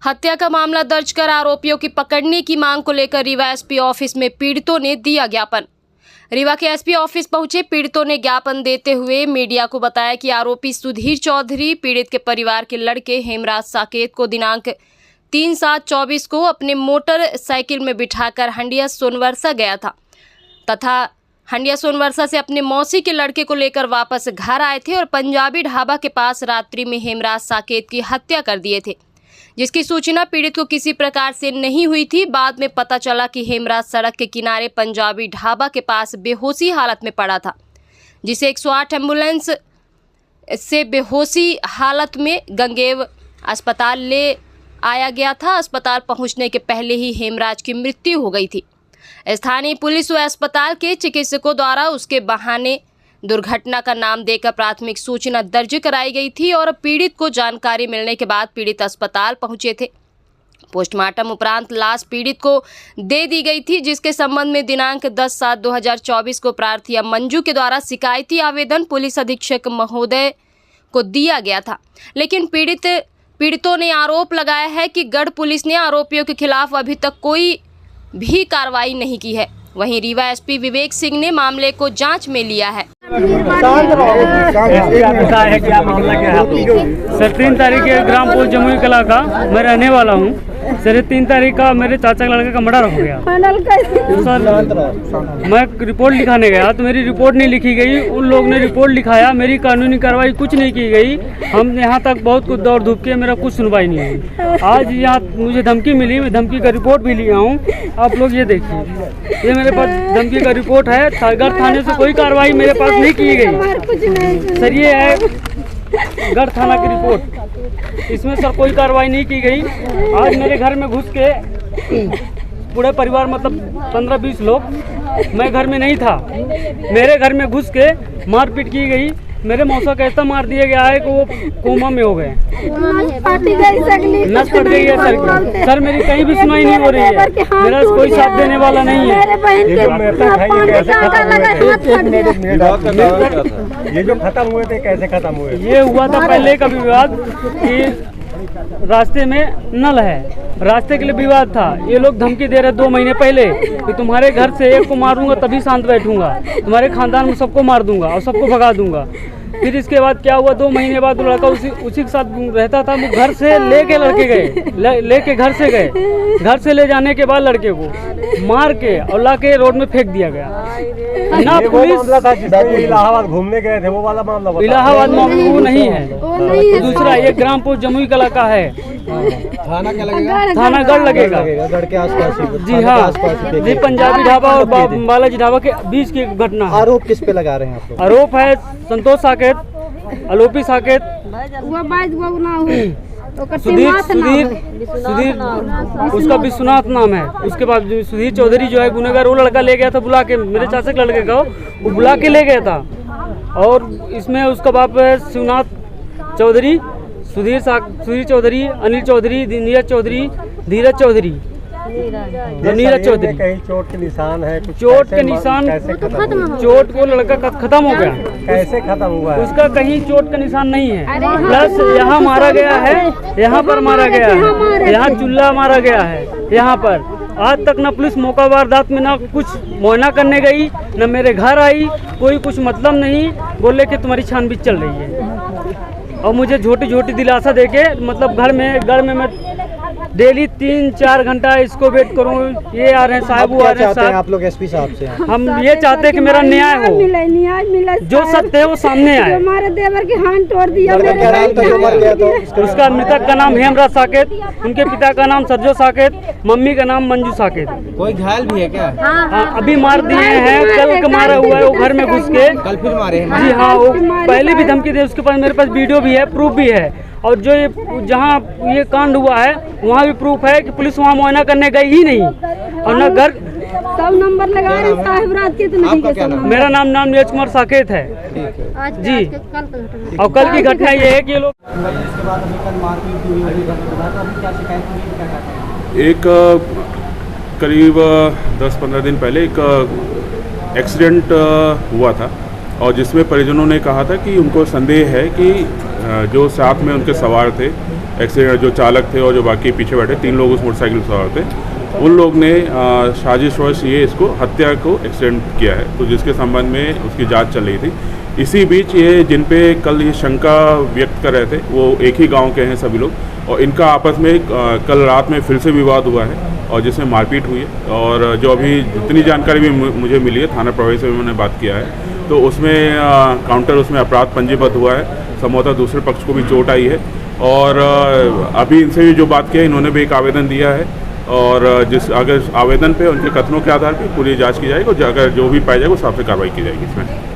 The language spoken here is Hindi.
हत्या का मामला दर्ज कर आरोपियों की पकड़ने की मांग को लेकर रीवा एसपी ऑफिस में पीड़ितों ने दिया ज्ञापन। रीवा के एसपी ऑफिस पहुंचे पीड़ितों ने ज्ञापन देते हुए मीडिया को बताया कि आरोपी सुधीर चौधरी पीड़ित के परिवार के लड़के हेमराज साकेत को दिनांक 3/7/24 को अपने मोटरसाइकिल में बिठाकर हंडिया सोनवर्षा गया था तथा हंडिया सोनवर्षा से अपने मौसी के लड़के को लेकर वापस घर आए थे और पंजाबी ढाबा के पास रात्रि में हेमराज साकेत की हत्या कर दिए थे, जिसकी सूचना पीड़ित को किसी प्रकार से नहीं हुई थी। बाद में पता चला कि हेमराज सड़क के किनारे पंजाबी ढाबा के पास बेहोशी हालत में पड़ा था, जिसे 108 एम्बुलेंस से बेहोशी हालत में गंगेव अस्पताल ले आया गया था। अस्पताल पहुंचने के पहले ही हेमराज की मृत्यु हो गई थी। स्थानीय पुलिस व अस्पताल के चिकित्सकों द्वारा उसके बहाने दुर्घटना का नाम देकर प्राथमिक सूचना दर्ज कराई गई थी और पीड़ित को जानकारी मिलने के बाद पीड़ित अस्पताल पहुंचे थे। पोस्टमार्टम उपरांत लाश पीड़ित को दे दी गई थी, जिसके संबंध में दिनांक 10/7/2024 को प्रार्थी मंजू के द्वारा शिकायती आवेदन पुलिस अधीक्षक महोदय को दिया गया था। लेकिन पीड़ितों ने आरोप लगाया है कि गढ़ पुलिस ने आरोपियों के खिलाफ अभी तक कोई भी कार्रवाई नहीं की है। वहीं रीवा एसपी विवेक सिंह ने मामले को जांच में लिया है। क्या मामला क्या है? सर 3 तारीख के ग्राम पोस्ट जमुई कला का मैं रहने वाला हूँ। सर 3 तारीख का मेरे चाचा के लड़के का मर्डर हो गया। तो सर मैं रिपोर्ट लिखाने गया तो मेरी रिपोर्ट नहीं लिखी गई, उन लोग ने रिपोर्ट लिखाया, मेरी कानूनी कार्रवाई कुछ नहीं की गई। हम यहाँ तक बहुत कुछ दौड़ धूप के मेरा कुछ सुनवाई नहीं हुई। आज यहाँ मुझे धमकी मिली, मैं धमकी का रिपोर्ट भी लिया हूँ। आप लोग ये देखिए, ये मेरे पास धमकी का रिपोर्ट है। गढ़ थाने से कोई कार्रवाई मेरे पास नहीं की गई। सर ये है गढ़ थाना की रिपोर्ट, इसमें सर कोई कार्रवाई नहीं की गई। आज मेरे घर में घुस के पूरे परिवार मतलब 15-20 लोग, मैं घर में नहीं था, मेरे घर में घुस के मारपीट की गई। मेरे मौसा का ऐसा मार दिया गया है कि वो कोमा में हो गए, नस पट गई है सर। सर मेरी कहीं भी सुनाई नहीं हो रही है, मेरा कोई साथ देने वाला नहीं है। ये जो खत्म हुए थे कैसे खत्म हुए? ये हुआ था पहले का विवाद कि रास्ते में नल है, रास्ते के लिए विवाद था। ये लोग धमकी दे रहे 2 महीने पहले कि तुम्हारे घर से एक को मारूंगा तभी शांत बैठूंगा, तुम्हारे खानदान में सबको मार दूंगा और सबको भगा दूंगा। फिर इसके बाद क्या हुआ, 2 महीने बाद लड़का उसी के साथ रहता था। वो घर से लेके लड़के गए, लेके घर से गए। घर से ले जाने के बाद लड़के को मार के और ला के रोड में फेंक दिया गया ना। पुलिस इलाहाबाद घूमने गए थे, वो वाला मामला? इलाहाबाद मामला वो नहीं है, तो दूसरा ये ग्राम पोस्ट जमुई कला का है। थाना क्या लगेगा? थाना गढ़ लगेगा, गढ़ के आसपास। जी हाँ, जी पंजाबी ढाबा और बालाजी ढाबा के बीच की घटना। आरोप किस पे लगा रहे हैं आप लोग? आरोप है संतोष साकेत, आलोपी साकेत, सुधीर उसका विश्वनाथ नाम है। उसके बाद सुधीर चौधरी जो है गुनहगार, वो लड़का ले गया था बुला के, मेरे चाचा के लड़के का वो बुला के ले गया था। और इसमें उसका बाप है शिवनाथ चौधरी, सुधीर चौधरी, अनिल चौधरी, नीरज चौधरी, धीरज चौधरी, नीरज चौधरी। कहीं चोट के निशान है? चोट के निशान, चोट को लड़का खत्म हो गया। कैसे खत्म हुआ है? उसका कहीं चोट का निशान नहीं है। प्लस यहाँ मारा गया है, यहाँ पर मारा गया है, यहाँ चूल्हा मारा गया है यहाँ पर। आज तक ना पुलिस मौका वारदात में ना कुछ मुआयना करने गई, ना मेरे घर आई, कोई कुछ मतलब नहीं। बोले कि तुम्हारी छानबीन चल रही है और मुझे झोटी दिलासा देके मतलब घर में मैं डेली 3-4 घंटा इसको वेट करूँ। ये आ रहे हैं साहब, वो आ रहे हैं साहब। आप लोग एसपी साहब से? हम ये चाहते हैं कि मेरा न्याय हो, जो सत्य है वो सामने आए। हमारे देवर के हाथ तोड़ दिया। उसका मृतक का नाम हेमराज साकेत, उनके पिता का नाम सरजो साकेत, मम्मी का नाम मंजू साकेत। कोई घायल भी है क्या? हाँ अभी मार दिए हैं, कल का मारा हुआ है वो घर में घुस के। कल फिर मारे हैं? जी हाँ, वो पहले भी धमकी दे, उसके पास मेरे पास वीडियो भी है, प्रूफ भी है। और जो ये जहाँ ये कांड हुआ है वहाँ भी प्रूफ है कि पुलिस वहाँ मुआयना करने गई ही नहीं। और न घर सब नंबर लगा रहे साहब रात के, तो नहीं। मेरा नाम नीरज कुमार साकेत है जी। और कल की घटना ये है कि ये लोग एक करीब 10-15 दिन पहले एक एक्सीडेंट हुआ था और जिसमें परिजनों ने कहा था कि उनको संदेह है कि जो साथ में उनके सवार थे एक्सीडेंट जो चालक थे और जो बाकी पीछे बैठे 3 लोग उस मोटरसाइकिल सवार थे, उन लोग ने साजिशवश ये इसको हत्या को एक्सीडेंट किया है। तो जिसके संबंध में उसकी जांच चल रही थी। इसी बीच ये जिन पे कल ये शंका व्यक्त कर रहे थे वो एक ही गांव के हैं सभी लोग, और इनका आपस में कल रात में फिर से विवाद हुआ है और जिसमें मारपीट हुई है। और जो अभी जितनी जानकारी भी मुझे मिली है, थाना प्रभारी से भी मैंने बात किया है, तो उसमें काउंटर उसमें अपराध पंजीबद्ध हुआ है। संभवतः दूसरे पक्ष को भी चोट आई है और अभी इनसे भी जो बात किया इन्होंने भी एक आवेदन दिया है और जिस अगर आवेदन पे उनके कथनों के आधार पर पूरी जाँच की जाएगी और अगर जो भी पाया जाएगा उस हिसाब से कार्रवाई की जाएगी इसमें।